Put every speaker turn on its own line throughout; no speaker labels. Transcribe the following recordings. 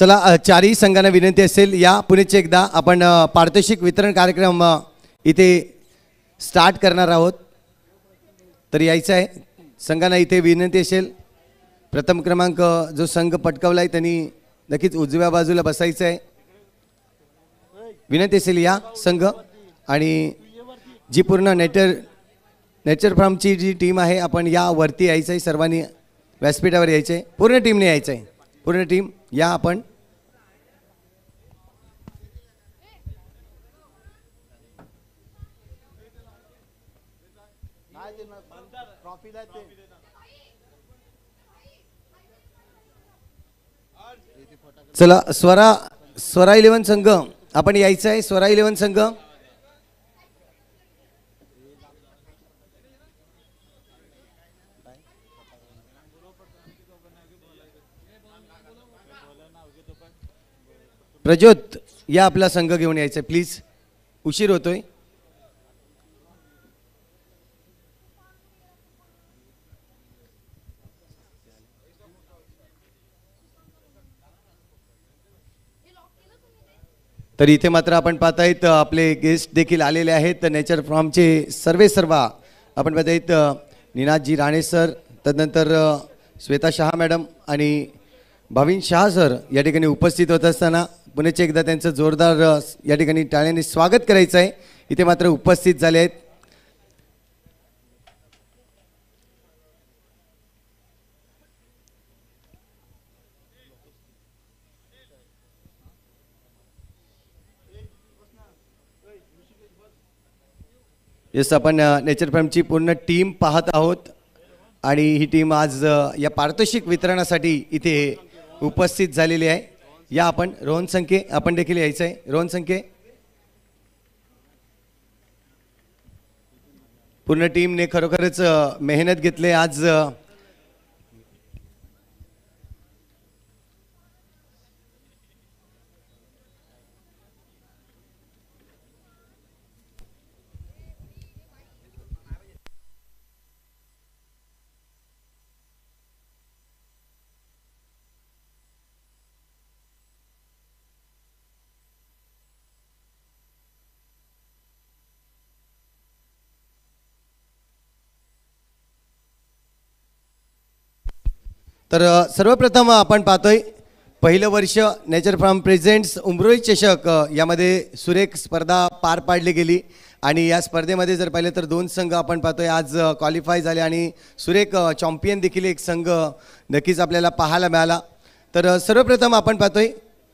चला चारही संघांना विनंती असेल या पुणेच एकदा आपण पारितोषिक वितरण कार्यक्रम इथे स्टार्ट करणार आहोत, तर यायचं आहे संघांना इथे विनंती असेल। प्रथम क्रमांक जो संघ पटकावलाय त्यांनी नक्कीच उजव्या बाजूला बसायचं आहे, विनंती असेल या संघ। आणि जी पूर्ण नेचर फार्मची जी टीम आहे आपण या वरती यायचं आहे, सर्वांनी व्यासपीठावर यायचं आहे, पूर्ण टीमने यायचं आहे, पूर्ण टीम या आपण। चला स्वरा 11 संघ आपण यायचं आहे, स्वरा 11 संघ। प्रज्योत या आपला संघ घेऊन यायचं प्लीज, उशीर होतोय। तर इथे मात्र आपण पाहतायत आपले गेस्ट देखील आलेले आहेत, नेचर फार्मचे सर्व आपण पाहतायत निनादजी राणे सर, तदनंतर श्वेता शहा मॅडम आणि भाविन शहा सर या ठिकाणी उपस्थित होत असताना पुण्याचे एकदा त्यांचं जोरदार या ठिकाणी टाळ्याने स्वागत करायचं आहे। इथे मात्र उपस्थित झाले आहेत। येस, आपण नेचर फार्मची पूर्ण टीम पाहत आहोत आणि ही टीम आज या पारितोषिक वितरणासाठी इथे उपस्थित झालेली आहे। या आपण रोहन संके आपण देखील यायचं आहे, रोहन संके पूर्ण टीमने खरोखरच मेहनत घेतली आज। तर सर्वप्रथम आपण पाहतोय पहिलं वर्ष नेचर फार्म प्रेझेंट्स उमरोई चषक यामध्ये सुरेख स्पर्धा पार पाडली गेली आणि या स्पर्धेमध्ये जर पाहिलं तर 2 संघ आपण पाहतोय आज क्वालिफाय झाले आणि सुरेख चॅम्पियन देखील एक संघ नक्कीच आपल्याला पाहायला मिळाला। तर सर्वप्रथम आपण पाहतोय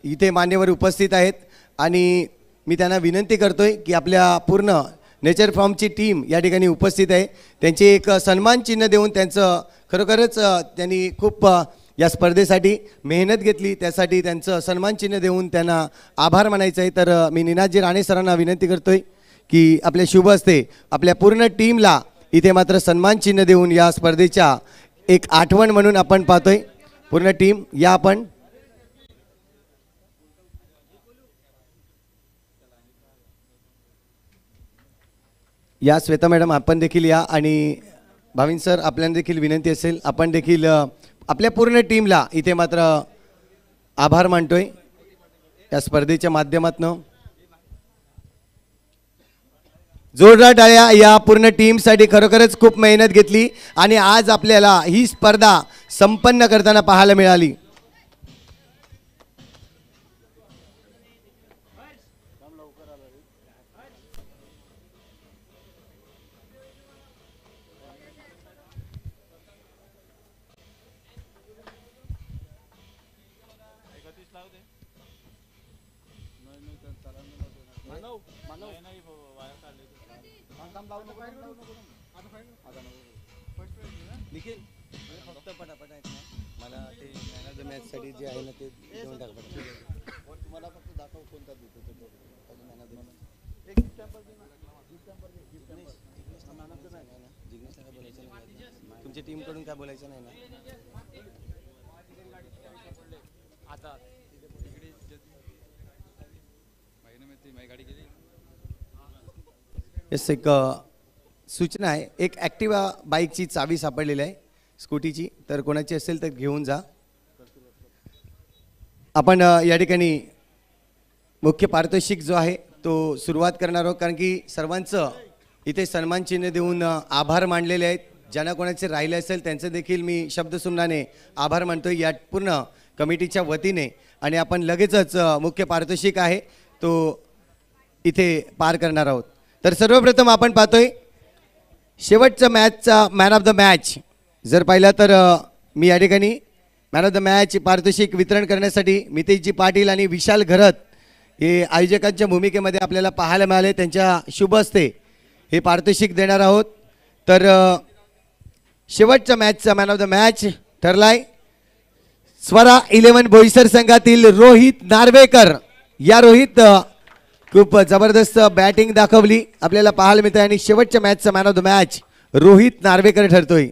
इथे मान्यवर उपस्थित आहेत आणि मी त्यांना विनंती करतोय की आपल्या पूर्ण नेचर फार्मची टीम या ठिकाणी उपस्थित आहे, त्यांची एक सन्मान चिन्ह देऊन त्यांचं खरोखरच त्यांनी खूप या स्पर्धेसाठी मेहनत घेतली, त्यासाठी त्यांचं सन्मान चिन्ह देऊन त्यांना आभार मानायचं आहे। तर मी निनादजी राणे सरांना विनंती करतोय की आपल्या शुभ हस्ते आपल्या पूर्ण टीमला इथे मात्र सन्मान चिन्ह देऊन या स्पर्धेच्या एक आठवण म्हणून आपण पाहतोय पूर्ण टीम या आपण। या श्वेता मॅडम आपण देखील या आणि भाविन सर आपल्याला देखील विनंती असेल आपण देखील आपल्या पूर्ण टीमला इथे मात्र आभार मानतोय या स्पर्धेच्या माध्यमातून। जोरदार टाळ्या या पूर्ण टीमसाठी, खरोखरच खूप मेहनत घेतली आणि आज आपल्याला ही स्पर्धा संपन्न करताना पाहायला मिळाली। जे आहे ना ते देऊन टाक मला फक्त दाखव कोणता देतो तो एक गिफ्ट टेम्पर दे ना, गिफ्ट टेम्पर दे, गिफ्ट टेम्पर जिग्नेश नाही ना, जिग्नेशला काय बोलायचं नाही, तुमच्या टीम कडून काय बोलायचं नाही ना आता तिकडे माझी गाडी गेली। यस, एक सूचना आहे, एक ॲक्टिवा बाईकची चावी सापडलेली आहे स्कूटीची, तर कोणाची असेल तर घेऊन जा। आपण या ठिकाणी मुख्य पारितोषिक जो आहे तो सुरुवात करणार आहोत, कारण की सर्वांचं इथे सन्मान चिन्ह देऊन आभार मानलेले आहेत. ज्यांना कोणाचे राहिले असेल त्यांचे देखील मी शब्दसुमनाने आभार मानतोय या पूर्ण कमिटीच्या वतीने. आणि आपण लगेचच मुख्य पारितोषिक आहे तो इथे पार करणार आहोत. तर सर्वप्रथम आपण पाहतोय शेवटचा मॅचचा मॅन ऑफ द मॅच जर पाहिला तर मी या ठिकाणी मॅन ऑफ द मॅच पारितोषिक वितरण करण्यासाठी मितेशजी पाटील आणि विशाल घरत हे आयोजकांच्या भूमिकेमध्ये आपल्याला पाहायला मिळाले. त्यांच्या शुभ हस्ते हे पारितोषिक देणार आहोत. तर शेवटच्या मॅचचा मॅन ऑफ द मॅच ठरलाय स्वरा 11 बोईसर संघातील रोहित नार्वेकर. या रोहित खूप जबरदस्त बॅटिंग दाखवली आपल्याला पाहायला मिळते आणि शेवटच्या मॅचचा man of the match Rohit Narvekar ठरतोय.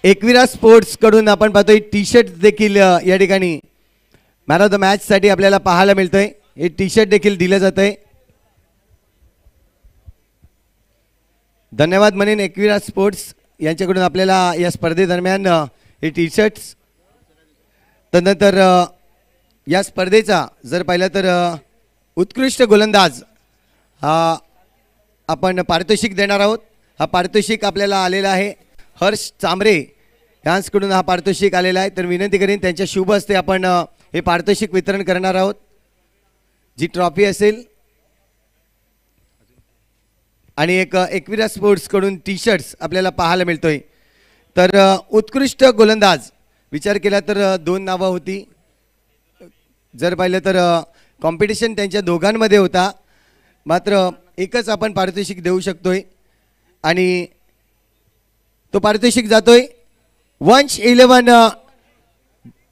एकविरा स्पोर्ट्स कडून आपण पाहतोय टी शर्ट देखील या ठिकाणी मॅन ऑफ द मॅच साठी आपल्याला पाहायला मिळतंय. हे टी शर्ट देखील दिलं जात आहे. धन्यवाद म्हणेन एकविरा स्पोर्ट्स यांच्याकडून आपल्याला या स्पर्धेदरम्यान हे टी शर्ट्स. त्यानंतर या स्पर्धेचा जर पाहिलं तर उत्कृष्ट गोलंदाज हा आपण पारितोषिक देणार आहोत. हा पारितोषिक आपल्याला आलेला आहे हर्ष चांबरे यांच्याकडून हा पारितोषिक आलेला आहे. तर विनंती करीन त्यांच्या शुभ हस्ते आपण हे पारितोषिक वितरण करणार आहोत. जी ट्रॉफी असेल आणि एक एकविरा स्पोर्ट्स कडून टी शर्ट्स आपल्याला पाहायला मिळतोय. तर उत्कृष्ट गोलंदाज विचार केला तर दोन नावं होती. जर पाहिलं तर कॉम्पिटिशन त्यांच्या दोघांमध्ये होता, मात्र एकच आपण पारितोषिक देऊ शकतोय आणि तो पारितोषिक जातोय वंश 11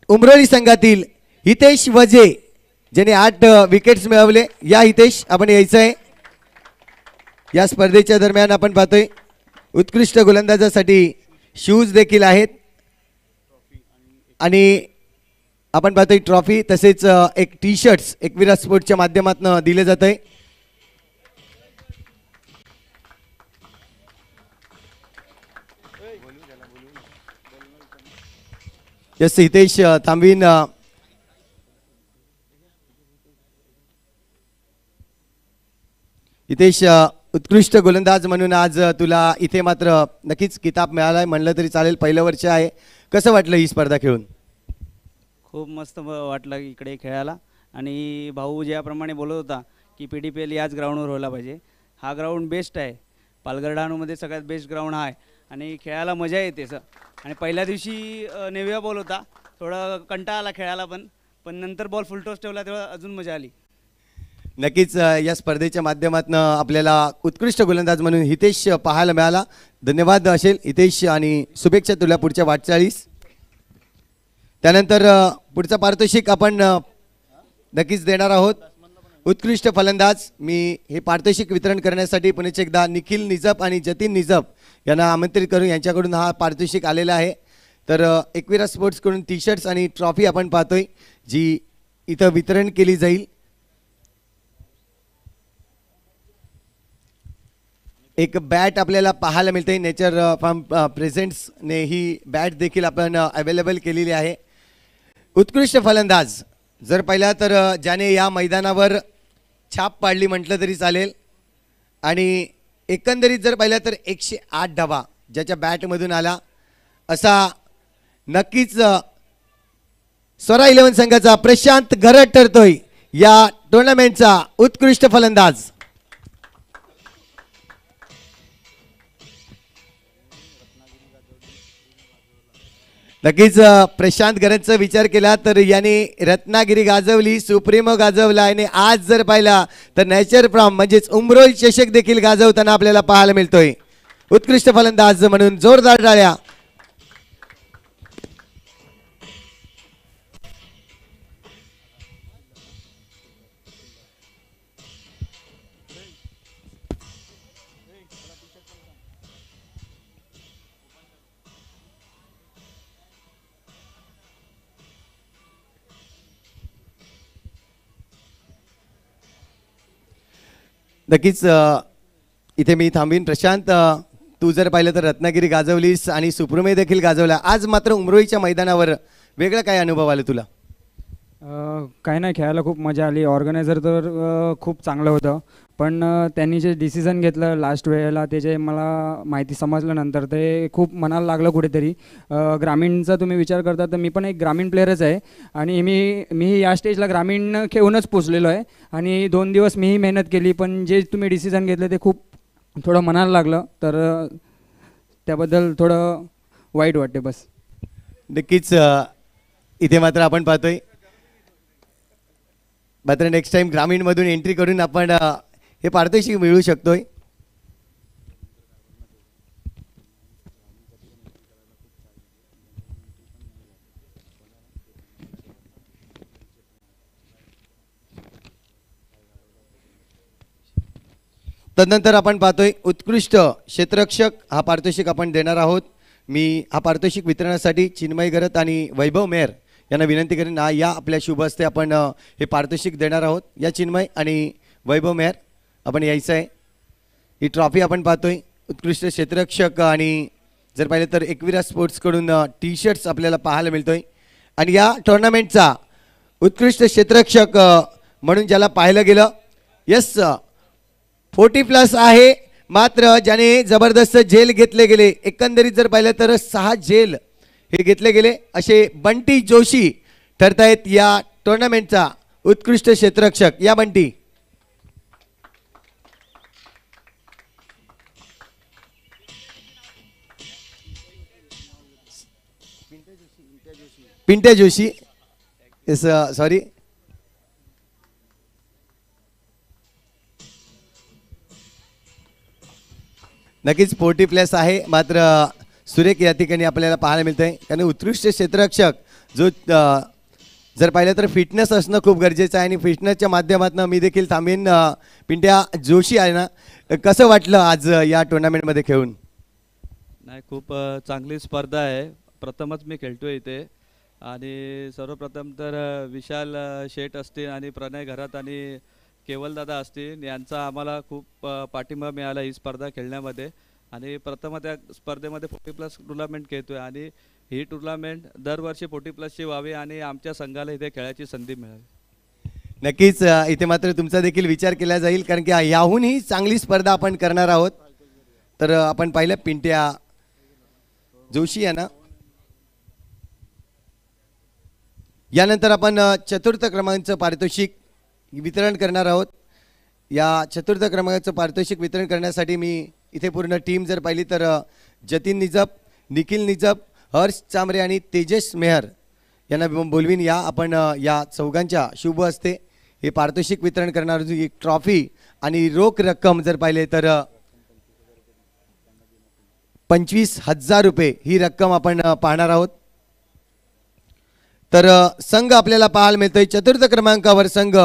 उमरोळी संघातील हितेश वजे ज्याने 8 विकेट्स मिळवले. या हितेश आपण यायचं आहे. या स्पर्धेच्या दरम्यान आपण पाहतोय उत्कृष्ट गोलंदाजासाठी शूज देखील आहेत आणि आपण पाहतोय ट्रॉफी तसेच एक टी शर्ट्स एकविरा स्पोर्ट्सच्या माध्यमातून दिले जात आहे. यस हितेश थांबवीन. हितेश उत्कृष्ट गोलंदाज म्हणून आज तुला इथे मात्र नक्कीच किताब मिळालाय म्हणलं तरी चालेल. पहिलं वर्ष आहे. कसं वाटलं ही स्पर्धा खेळून?
खूप मस्त वाटलं इकडे खेळायला. आणि भाऊ ज्याप्रमाणे बोलत होता की PDPL याच ग्राउंडवर व्हायला पाहिजे. हा ग्राउंड बेस्ट आहे. पालघर डहाणूमध्ये सगळ्यात बेस्ट ग्राउंड हा आहे आणि खेळायला मजा येते सर. आणि पहिल्या दिवशी नेव्या बॉल होता, थोडा कंटाळा आला खेळायला पण नंतर बॉल फुलटॉस ठेवला तेव्हा अजून मजा आली.
नक्कीच या स्पर्धेच्या माध्यमातून आपल्याला उत्कृष्ट गोलंदाज म्हणून हितेश पाहायला मिळाला. धन्यवाद असेल हितेश आणि शुभेच्छा तुला पुढच्या वाटचाळीस. त्यानंतर पुढचा पारितोषिक आपण नक्कीच देणार आहोत. उत्कृष्ट फलंदाज मी हे पारितोषिक वितरण करण्यासाठी पुन्हा एकदा निखिल निजप आणि जतीन निजप यांना आमंत्रित करून यांच्याकडून हा पारितोषिक आलेला आहे. तर एकविरा स्पोर्ट्सकडून टी शर्ट्स आणि ट्रॉफी आपण पाहतोय जी इथं वितरण केली जाईल. एक बॅट आपल्याला पाहायला मिळते. नेचर फार्म प्रेझेंट्सने ही बॅट देखील आपण अवेलेबल केलेली आहे. उत्कृष्ट फलंदाज जर पाहिला तर ज्याने या मैदानावर छाप पाडली म्हटलं तरी चालेल आणि एकंदरीत जर पाहिलं तर 108 धावा ज्याच्या बॅटमधून आला असा नक्कीच स्वरा 11 संघाचा प्रशांत घरत ठरतोय या टुर्नामेंटचा उत्कृष्ट फलंदाज. नक्कीच प्रशांत घरतचा विचार केला तर याने रत्नागिरी गाजवली, सुप्रीमो गाजवला आणि आज जर पाहिला तर नेचर फ्रॉम म्हणजेच उमरोळी चषक देखील गाजवताना आपल्याला पाहायला मिळतोय. उत्कृष्ट फलंदाज म्हणून जोरदार टाळ्या. नक्कीच इथे मी थांबीन. प्रशांत, तू जर पाहिलं तर रत्नागिरी गाजवलीस आणि सुप्रमे देखील गाजवला. आज मात्र उमरोईच्या मैदानावर वेगळा काय अनुभव आला तुला?
काय नाही, खेळायला खूप मजा आली. ऑर्गनायझर तर खूप चांगलं होतं, पण त्यांनी जे डिसिजन घेतलं लास्ट वेळेला ते जे मला माहिती समजल्यानंतर ते खूप मनाला लागलं कुठेतरी. ग्रामीणचा तुम्ही विचार करता तर मी पण एक ग्रामीण प्लेअरच आहे आणि मी या स्टेजला ग्रामीण खेळूनच पोचलेलो आहे आणि 2 दिवस मीही मेहनत केली, पण जे तुम्ही डिसिजन घेतलं ते खूप थोडं मनाला लागलं, तर त्याबद्दल थोडं वाईट वाटते बस.
नक्कीच इथे मात्र आपण पाहतोय मात्र नेक्स्ट टाइम ग्रामीणमधून एंट्री करून आपण हे पारितोषिक मिळवू शकतोय. तदनंतर आपण पाहतोय उत्कृष्ट क्षेत्ररक्षक हा पारितोषिक आपण देणार आहोत. मी हा पारितोषिक वितरणासाठी चिन्मय गरत आणि वैभव मेहर यांना विनंती करेन. या आपल्या शुभ हस्ते आपण हे पारितोषिक देणार आहोत. या चिन्मय आणि वैभव मेहर आपण यायचं आहे. ही ट्रॉफी आपण पाहतोय उत्कृष्ट क्षेत्ररक्षक आणि जर पाहिलं तर एकविरा स्पोर्ट्सकडून टी शर्ट्स आपल्याला पाहायला मिळतोय. आणि या टुर्नामेंटचा उत्कृष्ट क्षेत्ररक्षक म्हणून ज्याला पाहिलं गेलं, यस 40+ आहे, मात्र ज्याने जबरदस्त जेल घेतले गेले, एकंदरीत जर पाहिलं तर 6 जेल हे घेतले गेले, असे बंटी जोशी ठरतायत या टुर्नामेंटचा उत्कृष्ट क्षेत्ररक्षक. या बंटी. पिंट्या जोशी, येस सॉरी, नक्कीच 40+ आहे, मात्र सुरेख या ठिकाणी आपल्याला पाहायला मिळतंय. कारण उत्कृष्ट क्षेत्ररक्षक जो जर पाहिलं तर फिटनेस असणं खूप गरजेचं आहे आणि फिटनेसच्या माध्यमातून मी देखील थांबेन. पिंट्या जोशी आहे ना, कसं वाटलं आज या टुर्नामेंटमध्ये खेळून?
नाही, खूप चांगली स्पर्धा आहे. प्रथमच मी खेळतोय इथे आणि सर्वप्रथम तर विशाल शेठ असतील आणि प्रणय घरात आणि केवलदादा असतील यांचा आम्हाला खूप पाठिंबा मिळाला ही स्पर्धा खेळण्यामध्ये. आणि प्रथम त्या स्पर्धेमध्ये 40+ टुर्नामेंट खेळतोय आणि ही टुर्नामेंट दरवर्षी 40+ची व्हावी आणि आमच्या संघाला इथे खेळायची संधी मिळावी.
नक्कीच इथे मात्र तुमचा देखील विचार केला जाईल, कारण की याहूनही चांगली स्पर्धा आपण करणार आहोत. तर आपण पाहिलं पिंट्या जोशी आहे ना. यानंतर आपण चतुर्थ क्रमांकाचं पारितोषिक वितरण करणार आहोत. या चतुर्थ क्रमांकाचं पारितोषिक वितरण करण्यासाठी मी इथे पूर्ण टीम जर पाहिली तर जतीन निजप, निखिल निजप, हर्ष चांबरे आणि तेजस मेहर यांना बोलवीन. या आपण या चौघांच्या शुभ हस्ते हे पारितोषिक वितरण करणार आहोत. एक ट्रॉफी आणि रोख रक्कम जर पाहिले तर 25,000 रुपये ही रक्कम आपण पाहणार आहोत. तर संघ आपल्याला पाहायला मिळतोय चतुर्थ क्रमांकावर संघ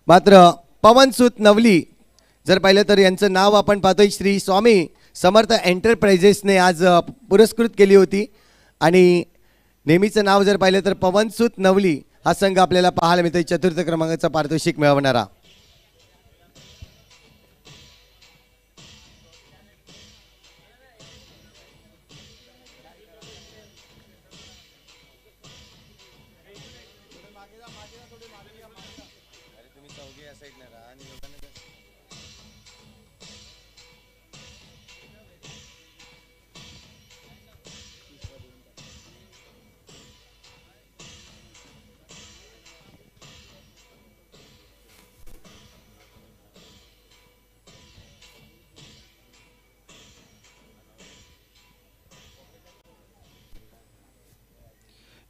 मात्र पवनसूत नवली जर पाहिलं तर यांचं नाव आपण पाहतोय श्री स्वामी समर्थ एंटरप्राइजेसने आज पुरस्कृत केली होती आणि नेहमीचं नाव जर पाहिलं तर पवनसूत नवली हा संघ आपल्याला पाहायला मिळतोय चतुर्थ क्रमांकाचा पारितोषिक मिळवणारा.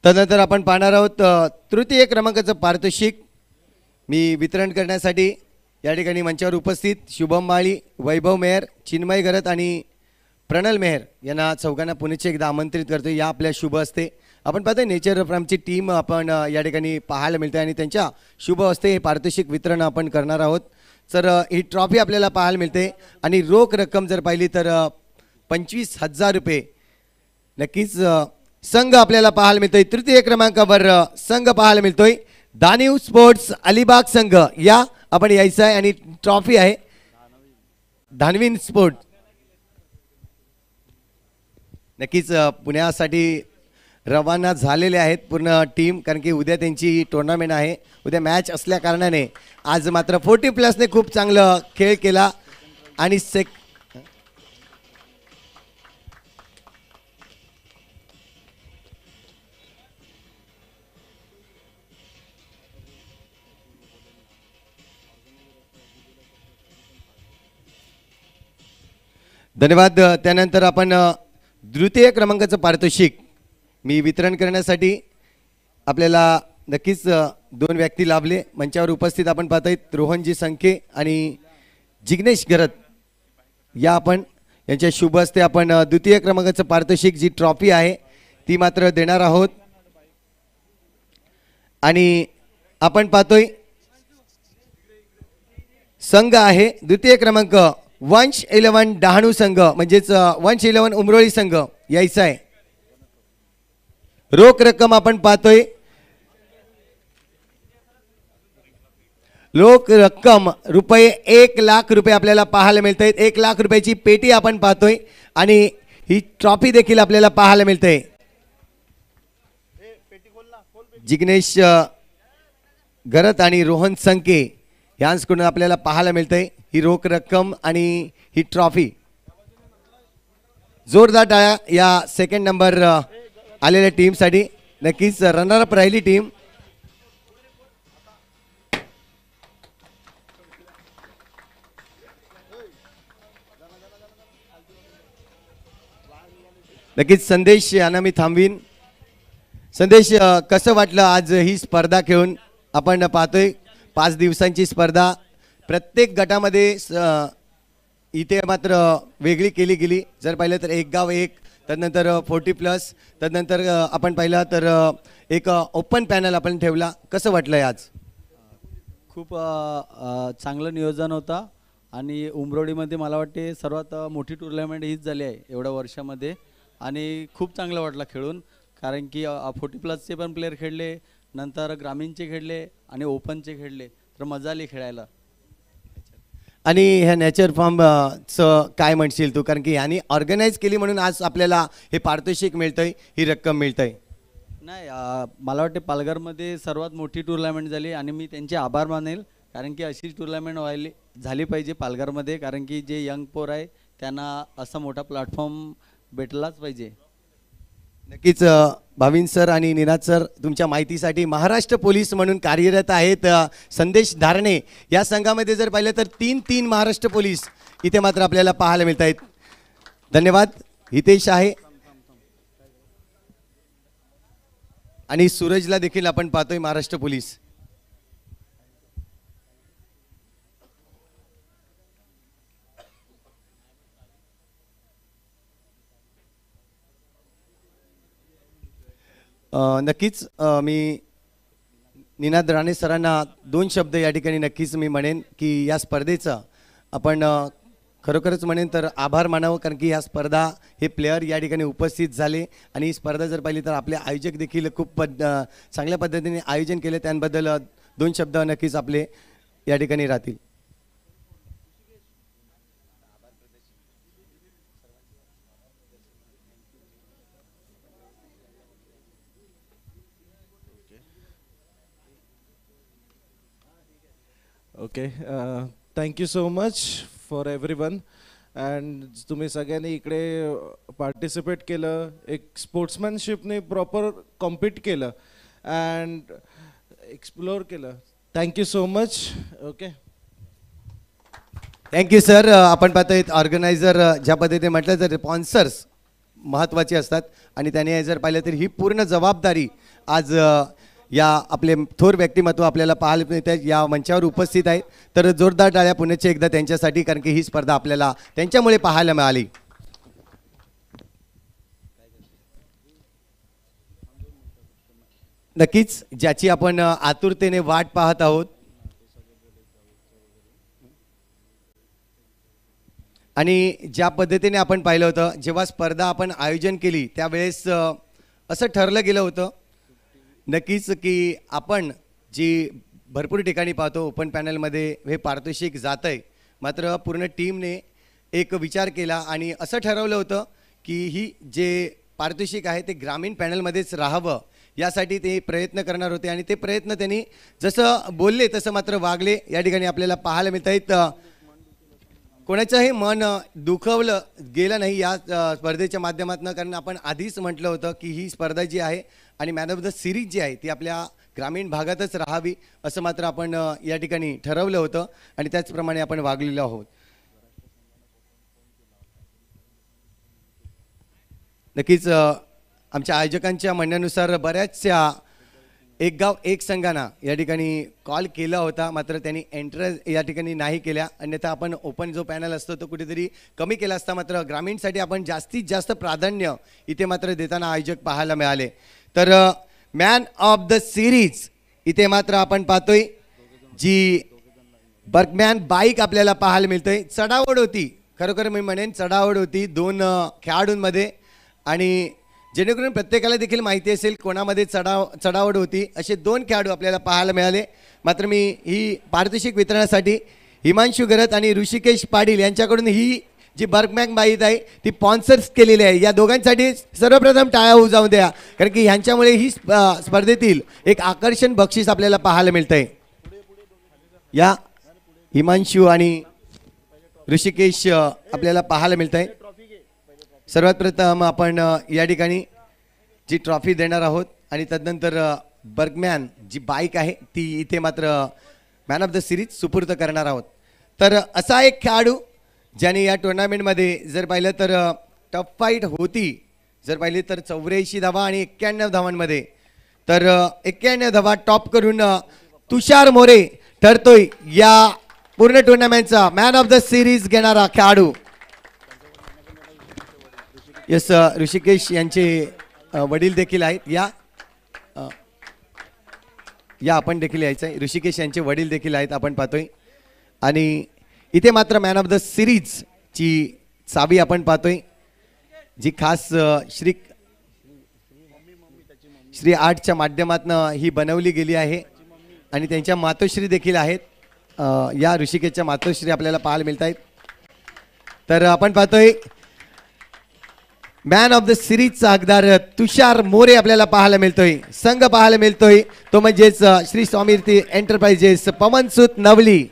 तदनंतर आपण पाहणार आहोत तृतीय क्रमांकाचं पारितोषिक मी वितरण करण्यासाठी या ठिकाणी मंचावर उपस्थित शुभम माळी, वैभव मेहर, चिन्मय गरत आणि प्रणल मेहर यांना चौघांना पुण्याचे एकदा आमंत्रित करतो. या आपल्या शुभ हस्ते आपण पाहतोय नेचर फ्रामची टीम आपण या ठिकाणी पाहायला मिळते आणि त्यांच्या शुभ हस्ते हे पारितोषिक वितरण आपण करणार आहोत. तर ही ट्रॉफी आपल्याला पाहायला मिळते आणि रोख रक्कम जर पाहिली तर 25,000 रुपये. नक्कीच संघ आपल्याला पाहायला मिळतोय तृतीय क्रमांकावर संघ पाहायला मिळतोय दानिव स्पोर्ट्स अलिबाग संघ. या आपण यायचं आहे आणि ट्रॉफी आहे धानवीन स्पोर्ट नक्कीच पुण्यासाठी रवाना झालेले आहेत पूर्ण टीम, कारण की उद्या त्यांची टुर्नामेंट आहे, उद्या मॅच असल्या कारणाने आज मात्र 40+ ने खूप चांगलं खेळ केला आणि धन्यवाद. त्यानंतर आपण द्वितीय क्रमांकाचं पारितोषिक मी वितरण करण्यासाठी आपल्याला नक्कीच 2 व्यक्ती लाभले. मंचावर उपस्थित आपण पाहतोय रोहनजी संखे आणि जिग्नेश गरत या आपण यांच्या शुभ हस्ते आपण द्वितीय क्रमांकाचं पारितोषिक जी ट्रॉफी आहे ती मात्र देणार आहोत. आणि आपण पाहतोय संघ आहे द्वितीय क्रमांक वंश 11 डहाणू संघ, म्हणजेच वंश 11 उमरोळी संघ यायचा आहे. रोख रक्कम आपण पाहतोय रोख रक्कम रुपये 1 लाख रुपये आपल्याला पाहायला मिळत आहेत. 1 लाख रुपयाची पेटी आपण पाहतोय आणि ही ट्रॉफी देखील आपल्याला पाहायला मिळते. जिग्नेश गरत आणि रोहन संके यांच्याकडून आपल्याला पाहायला मिळते ही रोख रक्कम आणि ही ट्रॉफी. जोरदार टाळ्या या सेकंड नंबर आलेल्या टीमसाठी. नक्कीच रनरअप राहिली टीम. नक्कीच संदेश यांना मी थांबवीन. संदेश, कसं वाटलं आज ही स्पर्धा खेळून? आपण पाहतोय 5 दिवसांची स्पर्धा, प्रत्येक गटामध्ये इथे मात्र वेगळी केली गेली. जर पाहिलं तर एक गाव एक, त्यानंतर 40+, त्यानंतर आपण पाहिलं तर एक ओपन पॅनल आपण ठेवला. कसं वाटलंय आज?
खूप चांगलं नियोजन होतं आणि उमरोडीमध्ये मला वाटते सर्वात मोठी टुर्नामेंट हीच झाली आहे एवढ्या वर्षामध्ये आणि खूप चांगलं वाटलं खेळून, कारण की 40+चे पण प्लेयर खेळले, नंतर ग्रामीणचे खेळले आणि ओपनचे खेळले, तर मजा आली खेळायला.
आणि ह्या नॅचर फार्मचं काय म्हणशील तू? कारण की ह्यांनी ऑर्गनाईज केली म्हणून आज आपल्याला हे पारितोषिक मिळतंय, ही रक्कम मिळतंय.
नाही, मला वाटते पालघरमध्ये सर्वात मोठी टुर्नामेंट झाली आणि मी त्यांचे आभार मानेल, कारण की अशीच टुर्नामेंट झाली पाहिजे पालघरमध्ये, कारण की जे यंग पोर आहे त्यांना असा मोठा प्लॅटफॉर्म भेटलाच पाहिजे.
नक्कीच भाविन सर आणि निनाद सर तुमच्या माहितीसाठी महाराष्ट्र पोलीस म्हणून कार्यरत आहेत. संदेश धारणे या संघामध्ये जर पाहिलं तर 3 महाराष्ट्र पोलीस इथे मात्र आपल्याला पाहायला मिळत आहेत. धन्यवाद. हितेश आहे आणि सूरजला देखील आपण पाहतोय महाराष्ट्र पोलीस. नक्कीच मी निनाद राणे सरांना 2 शब्द या ठिकाणी नक्कीच मी म्हणेन की या स्पर्धेचं आपण खरोखरच म्हणेन तर आभार मानावं, कारण की या स्पर्धा हे प्लेयर या ठिकाणी उपस्थित झाले आणि ही स्पर्धा जर पाहिली तर आपले आयोजक देखील खूप चांगल्या पद्धतीने आयोजन केले, त्याबद्दल 2 शब्द नक्कीच आपले या ठिकाणी राहतील.
Okay, thank you so much for everyone. And तुम्ही सगळ्यांनी इकडे पार्टिसिपेट केलं, एक स्पोर्ट्समॅनशिपने प्रॉपर कॉम्पीट केलं अँड एक्सप्लोअर केलं. Thank you so much. Okay,
thank you sir. आपण पाहतोय ऑर्गनायझर ज्या पद्धतीने म्हटलं तर स्पॉन्सर्स महत्त्वाचे असतात आणि त्याने जर पाहिलं तर ही पूर्ण जबाबदारी आज या आपले थोर व्यक्तिमत्व आपल्याला पाहायला मिळते, या मंचावर उपस्थित आहेत. तर जोरदार टाळ्या पुण्याचे एकदा त्यांच्यासाठी, कारण की ही स्पर्धा आपल्याला त्यांच्यामुळे पाहायला मिळाली. नक्कीच ज्याची आपण आतुरतेने वाट पाहत आहोत आणि ज्या पद्धतीने आपण पाहिलं होतं जेव्हा स्पर्धा आपण आयोजन केली त्यावेळेस असं ठरलं गेलं होतं नक्कीच की आपण जी भरपूर ठिकाणी पाहतो ओपन पॅनलमध्ये हे पारितोषिक जात आहे, मात्र पूर्ण टीमने एक विचार केला आणि असं ठरवलं होतं की ही जे पारितोषिक आहे ते ग्रामीण पॅनलमध्येच राहावं, यासाठी ते प्रयत्न करणार होते आणि ते प्रयत्न त्यांनी जसं बोलले तसं मात्र वागले. या ठिकाणी आपल्याला पाहायला मिळत आहेत कोणाचंही मन दुखवलं गेलं नाही या स्पर्धेच्या माध्यमातून, कारण आपण आधीच म्हटलं होतं की ही स्पर्धा जी आहे आणि मॅन ऑफ द सिरीज जी आहे ती आपल्या ग्रामीण भागातच राहावी असं मात्र आपण या ठिकाणी ठरवलं होतं आणि त्याचप्रमाणे आपण वागलेलो आहोत. नक्कीच आमच्या आयोजकांच्या म्हणण्यानुसार बऱ्याचशा एक गाव एक संघांना या ठिकाणी कॉल केला होता, मात्र त्यांनी एंट्रन्स या ठिकाणी नाही केल्या. अन्यथा आपण ओपन जो पॅनल असतो तो कुठेतरी कमी केला असता, मात्र ग्रामीणसाठी आपण जास्तीत जास्त प्राधान्य इथे मात्र देताना आयोजक पाहायला मिळाले. तर मॅन ऑफ द सिरीज इथे मात्र आपण पाहतोय जी बर्गमॅन बाईक आपल्याला पाहायला मिळतोय. चढाओढ होती, खरोखर मी म्हणेन चढाओढ होती दोन खेळाडूंमध्ये, आणि जेणेकरून प्रत्येकाला देखील माहिती असेल कोणामध्ये चढाओढ होती. असे दोन खेळाडू आपल्याला पाहायला मिळाले. मात्र मी ही पारितोषिक वितरणासाठी हिमांशू गरत आणि ऋषिकेश पाटील यांच्याकडून ही जी बर्गमॅन बाईक आहे ती स्पॉन्सर्स केलेली आहे. या दोघांसाठी सर्वप्रथम टाळ्या उजावून द्या, कारण की ह्यांच्यामुळे ही स्पर्धेतील एक आकर्षण बक्षीस आपल्याला पाहायला मिळतंय. या हिमांशू आणि ऋषिकेश आपल्याला पाहायला मिळतंय. सर्वात प्रथम आपण या ठिकाणी जी ट्रॉफी देणार आहोत आणि तदनंतर बर्गमॅन जी बाईक आहे ती इथे मात्र मॅन ऑफ द सिरीज सुपूर्द करणार आहोत. तर असा एक खेळाडू ज्याने या टुर्नामेंटमध्ये जर पाहिलं तर टफ फाईट होती, जर पाहिली तर 84 धावा आणि 91 धावांमध्ये, तर 91 धावा टॉप करून तुषार मोरे ठरतोय या पूर्ण टुर्नामेंटचा मॅन ऑफ द सिरीज घेणारा खेळाडू. यस, ऋषिकेश यांचे वडील देखील आहेत. या आपण देखील यायचं आहे. ऋषिकेश यांचे वडील देखील आहेत आपण पाहतोय. आणि इथे मात्र मॅन ऑफ द सिरीजची चावी आपण पाहतोय जी खास श्री आर्टच्या माध्यमातून ही बनवली गेली आहे आणि त्यांच्या मातोश्री देखील आहेत. या ऋषिकेशच्या मातोश्री आपल्याला पाहायला मिळत आहेत. तर आपण पाहतोय मॅन ऑफ द सिरीजचा हकदार तुषार मोरे आपल्याला पाहायला मिळतोय. संघ पाहायला मिळतोय तो म्हणजेच श्री स्वामीर्ती एंटरप्राइजेस पवनसुत नवली.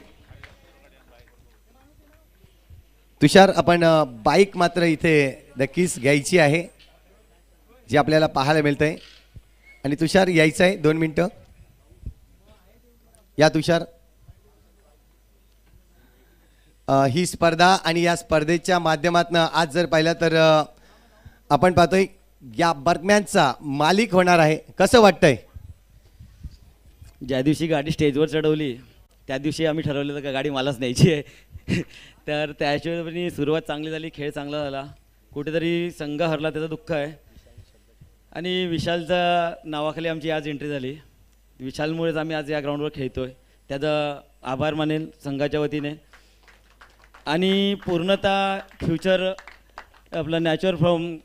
तुषार, आपण बाईक मात्र इथे नक्कीच घ्यायची आहे जी आपल्याला पाहायला मिळतंय. आणि तुषार यायचं आहे 2 मिनिटं. या तुषार, ही स्पर्धा आणि या स्पर्धेच्या माध्यमातून आज जर पाहिलं तर आपण पाहतोय या बर्गमॅनचा मालिक होणार आहे. कसं वाटतंय?
ज्या दिवशी गाडी स्टेजवर चढवली त्या दिवशी आम्ही ठरवलं होतं का गाडी मलाच न्यायची आहे. तर त्याशिवाय सुरुवात चांगली झाली, खेळ चांगला झाला. कुठेतरी संघ हरला त्याचं दुःख आहे. आणि विशालच्या नावाखाली आमची आज एंट्री झाली. विशालमुळेच आम्ही आज या ग्राउंडवर खेळतोय. त्याचा आभार मानेल संघाच्या वतीने. आणि पूर्णतः फ्युचर आपलं नॅचर फ्रॉम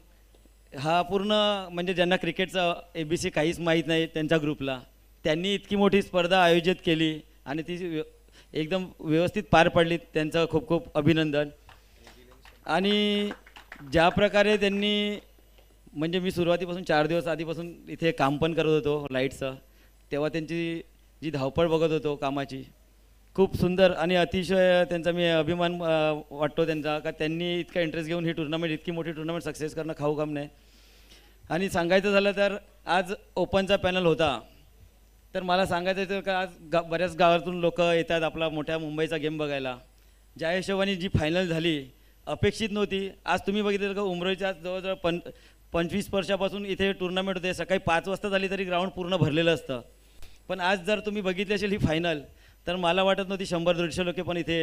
हा पूर्ण म्हणजे ज्यांना क्रिकेटचा ABC काहीच माहीत नाही त्यांच्या ग्रुपला त्यांनी इतकी मोठी स्पर्धा आयोजित केली आणि ती एकदम व्यवस्थित पार पडली. त्यांचं खूप खूप अभिनंदन. आणि ज्या प्रकारे त्यांनी म्हणजे मी सुरुवातीपासून 4 दिवस आधीपासून इथे काम पण करत होतो लाईटचं, तेव्हा त्यांची जी धावपळ बघत होतो कामाची, खूप सुंदर आणि अतिशय त्यांचा मी अभिमान वाटतो त्यांचा का त्यांनी इतका इंटरेस्ट घेऊन ही टुर्नामेंट इतकी मोठी टुर्नामेंट सक्सेस करणं खाऊ काम नाही. आणि सांगायचं झालं तर आज ओपनचा पॅनल होता, तर मला सांगायचं होतं का आज बऱ्याच गावातून लोक येतात आपला मोठ्या मुंबईचा गेम बघायला. ज्या हिशोबाने जी फायनल झाली अपेक्षित नव्हती. आज तुम्ही बघितलं का उमरोईच्या जवळजवळ 25 वर्षापासून इथे टुर्नामेंट होते. सकाळी 5 वाजता झाली तरी ग्राउंड पूर्ण भरलेलं असतं. पण आज जर तुम्ही बघितली असेल ही फायनल तर मला वाटत नव्हती 100-150 लोक पण इथे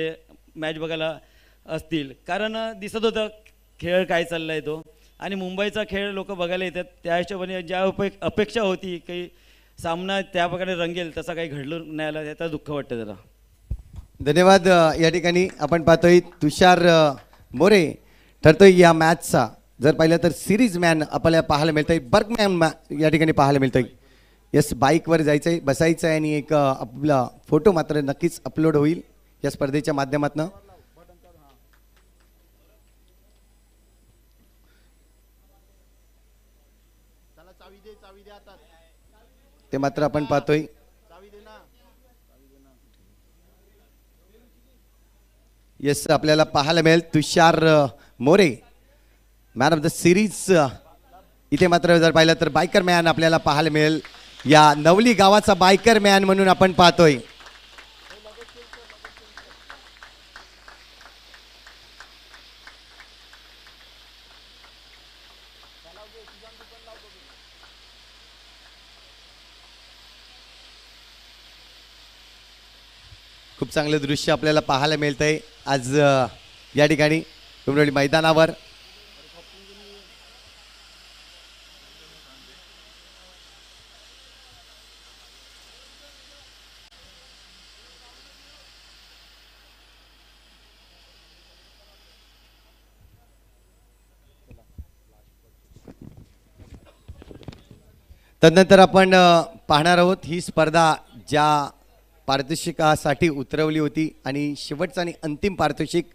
मॅच बघायला असतील. कारण दिसत होतं खेळ काय चालला आहे तो. आणि मुंबईचा खेळ लोक बघायला येतात. त्या हिशोबाने ज्या अपेक्षा होती की सामना त्या प्रकारे रंगेल तसा काही घडलं नाही आला, त्याचं दुःख वाटतं जरा.
धन्यवाद. या ठिकाणी आपण पाहतोय तुषार मोरे ठरतोय या मॅचचा जर पाहिलं तर सिरीज मॅन आपल्याला पाहायला मिळतंय. बर्गमॅन या ठिकाणी पाहायला मिळतंय. यस, बाईकवर जायचं आहे, बसायचं आहे आणि एक आपला फोटो मात्र नक्कीच अपलोड होईल या स्पर्धेच्या माध्यमातून. ते मात्र आपण पाहतोय. येस, आपल्याला पाहायला मिळेल Tushar More man of the series. इथे मात्र जर पाहिलं तर बायकर मॅन आपल्याला पाहायला मिळेल. या नवली गावाचा बायकर मॅन म्हणून आपण पाहतोय. खूप चांगलं दृश्य आपल्याला पाहायला मिळतंय आज या ठिकाणी उमरोली मैदानावर. तदनंतर आपण पाहणार आहोत ही स्पर्धा ज्या पारितोषिकासाठी उतरवली होती आणि शेवटचं आणि अंतिम पारितोषिक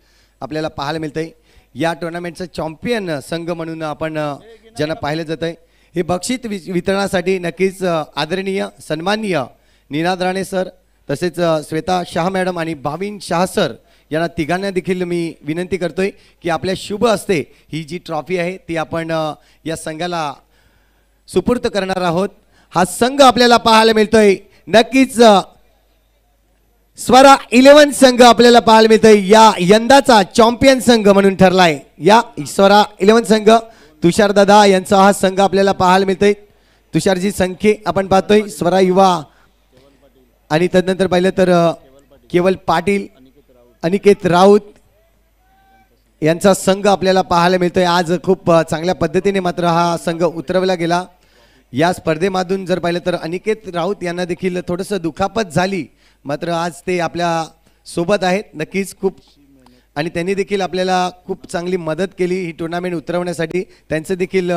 आपल्याला पाहायला मिळतंय. या टुर्नामेंटचा चॅम्पियन संघ म्हणून आपण ज्यांना पाहिलं जात आहे हे बक्षीस वितरणासाठी नक्कीच आदरणीय सन्माननीय निनाद राणे सर, तसेच श्वेता शाह मॅडम आणि भाविन शाह सर यांना तिघांना देखील मी विनंती करतोय की आपल्या शुभ हस्ते ही जी ट्रॉफी आहे ती आपण या संघाला सुपूर्द करणार आहोत. हा संघ आपल्याला पाहायला मिळतोय नक्कीच स्वरा 11 संघ आपल्याला पाहायला मिळतोय. या यंदाचा चॅम्पियन संघ म्हणून ठरलाय. या स्वरा 11 संघ तुषार दादा यांचा हा संघ आपल्याला पाहायला मिळतोय. तुषारजी संख्ये आपण पाहतोय स्वरा युवा आणि तदनंतर पाहिलं तर केवल पाटील, अनिकेत राऊत यांचा संघ आपल्याला पाहायला मिळतोय. आज खूप चांगल्या पद्धतीने मात्र हा संघ उतरवला गेला. या स्पर्धेमधून जर पाहिलं तर अनिकेत राऊत यांना देखील थोडंसं दुखापत झाली, मात्र आज ते आपल्या सोबत आहेत नक्कीच खूप, आणि त्यांनी देखील आपल्याला खूप चांगली मदत केली ही टुर्नामेंट उतरवण्यासाठी. त्यांचे देखील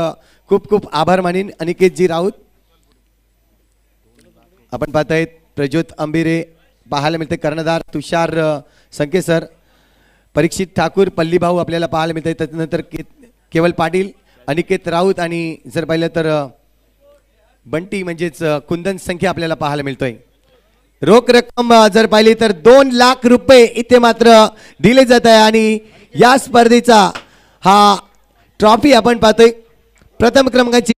खूप खूप आभार मानीन अनिकेतजी राऊत. आपण पाहतायत प्रज्योत अंबिरे पाहायला मिळते, कर्णधार तुषार संके सर, परीक्षित ठाकूर, पल्ली भाऊ आपल्याला पाहायला मिळते. त्यानंतर केवल पाटील, अनिकेत राऊत आणि जर पाहिलं तर बंटी म्हणजेच कुंदन संख्या आपल्याला पाहायला मिळतोय. रोख रक्कम जर पाहिली तर 2 लाख रुपये इथे मात्र दिले जात आहे आणि या स्पर्धेचा हा ट्रॉफी आपण पाहतोय. प्रथम क्रमांकाची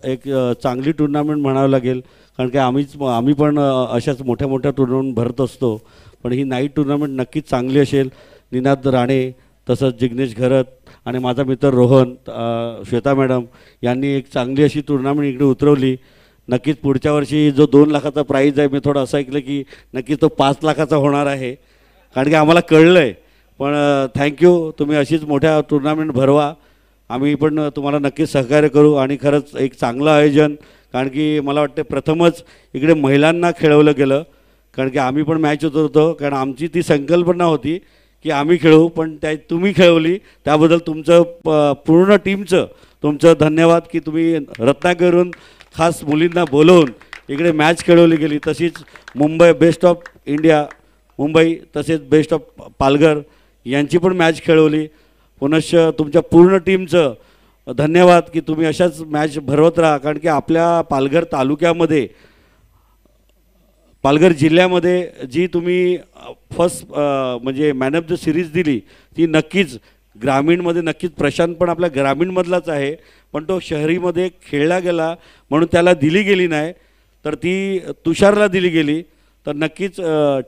एक चांगली टुर्नामेंट म्हणावं लागेल, कारण की आम्ही पण अशाच मोठ्या मोठ्या टुर्नामेंट भरत असतो, पण ही नाईट टुर्नामेंट नक्कीच चांगली असेल. निनाद राणे, तसंच जिग्नेश घरत आणि माझा मित्र रोहन, श्वेता मॅडम यांनी एक चांगली अशी टुर्नामेंट इकडे उतरवली. नक्कीच पुढच्या वर्षी जो 2 लाखाचा प्राईज आहे, मी थोडं असं ऐकलं की नक्कीच तो 5 लाखाचा होणार आहे, कारण की आम्हाला कळलं आहे. पण थँक्यू, तुम्ही अशीच मोठ्या टुर्नामेंट भरवा, आम्ही पण तुम्हाला नक्कीच सहकार्य करू. आणि खरंच एक चांगलं आयोजन, कारण की मला वाटतं प्रथमच इकडे महिलांना खेळवलं गेलं, कारण की आम्ही पण मॅच उतरतो, कारण आमची ती संकल्पना होती की आम्ही खेळू, पण त्या तुम्ही खेळवली, त्याबद्दल तुमचं पूर्ण टीमचं तुमचं धन्यवाद की तुम्ही रत्नागिरीवरून खास मुलींना बोलवून इकडे मॅच खेळवली गेली. तशीच Mumbai best of India Mumbai, तसेच बेस्ट ऑफ पालघर यांची पण मॅच खेळवली. पुनश्च तुमच्या पूर्ण टीमचं धन्यवाद की तुम्ही अशाच मॅच भरवत राहा, कारण की आपल्या पालघर तालुक्यामध्ये, पालघर जिल्ह्यामध्ये जी तुम्ही फर्स्ट म्हणजे मॅन ऑफ द सिरीज दिली ती नक्कीच ग्रामीणमध्ये, नक्कीच प्रशांत पण आपल्या ग्रामीणमधलाच आहे, पण तो शहरीमध्ये खेळला गेला म्हणून त्याला दिली गेली नाही. तर ती तुषारला दिली गेली तर नक्कीच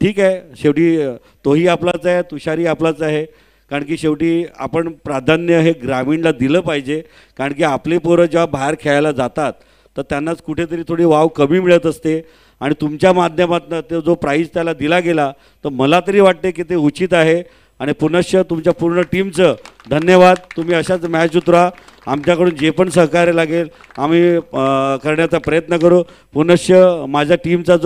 ठीक आहे. शेवटी तोही आपलाच आहे, तुषारही आपलाच आहे. कारण की शेवटी आपण प्राधान्य हे ग्रामीणला दिलं पाहिजे. कारण की आपली पोरं जेव्हा बाहेर खेळायला जातात तर त्यांनाच कुठेतरी थोडी वाव कमी मिळत असते. आणि तुमच्या माध्यमातून तो जो प्राईज त्याला दिला गेला तर मला तरी वाटते की ते उचित आहे. आणि पुनश्च तुमच्या पूर्ण टीमचं धन्यवाद. तुम्ही अशाच मॅच उतरा. आमच्याकडून जे पण सहकार्य लागेल आम्ही करण्याचा प्रयत्न करू. पुनश्च माझ्या टीमचा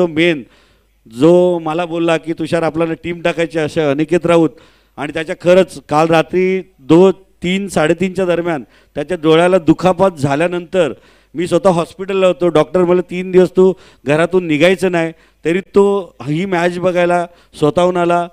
जो मला बोलला की तुषार आपल्याला टीम टाकायची असे अनिकेत राऊत, आणि त्याच्या खरंच काल रात्री 2-3 साडेतीनच्या दरम्यान त्याच्या डोळ्याला दुखापत झाल्यानंतर मी स्वतः हॉस्पिटलला होतो. डॉक्टर मला 3 दिवस तू घरातून निघायचं नाही, तरी तो ही मॅच बघायला स्वतःहून आला.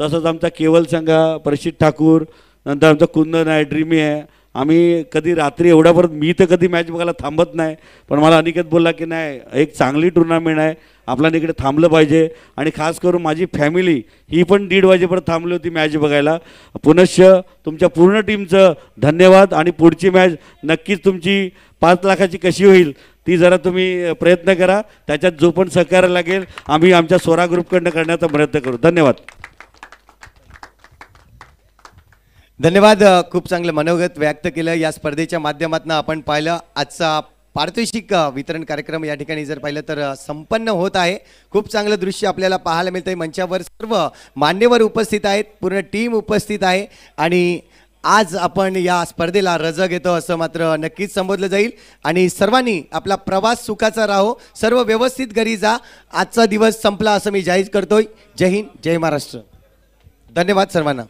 तसंच आमचा केवल संघ, प्रशित ठाकूर, नंतर आमचा कुंदन आहे, ड्रीमी आहे. आम्ही कधी रात्री एवढ्यापर्यंत मी तर कधी मॅच बघायला थांबत नाही, पण मला अनिकेत बोलला की नाही एक चांगली टुर्नामेंट आहे, आपल्याला इकडे थांबलं पाहिजे. आणि खास करून माझी फॅमिली ही पण 1:30 वाजेपर्यंत थांबली होती मॅच बघायला. पुनश्च तुमच्या पूर्ण टीमचं धन्यवाद. आणि पुढची मॅच नक्कीच तुमची 5 लाखाची कशी होईल ती जरा तुम्ही प्रयत्न करा. त्याच्यात जो पण सहकार्य लागेल आम्ही आमच्या स्वरा ग्रुपकडनं करण्याचा प्रयत्न करू. धन्यवाद.
धन्यवाद. खूप चांगलं मनोगत व्यक्त केलं. या स्पर्धेच्या माध्यमातून आपण पाहिलं आजचा पारितोषिक वितरण कार्यक्रम या ठिकाणी जर पाहिलं तर संपन्न होत आहे. खूप चांगलं दृश्य आपल्याला पाहायला मिळतंय. मंचावर सर्व मान्यवर उपस्थित आहेत, पूर्ण टीम उपस्थित आहे. आणि आज आपण या स्पर्धेला रजा घेतो असं मात्र नक्कीच संबोधलं जाईल. आणि सर्वांनी आपला प्रवास सुखाचा राहो, सर्व व्यवस्थित घरी जा. आजचा दिवस संपला असं मी जाहीर करतोय. जय हिंद, जय महाराष्ट्र. धन्यवाद सर्वांना.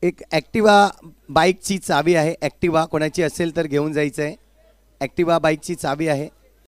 एक ॲक्टिवा बाईकची चावी आहे. ॲक्टिवा कोणाची असेल तर घेऊन जायचं आहे. ॲक्टिवा बाईकची चावी आहे.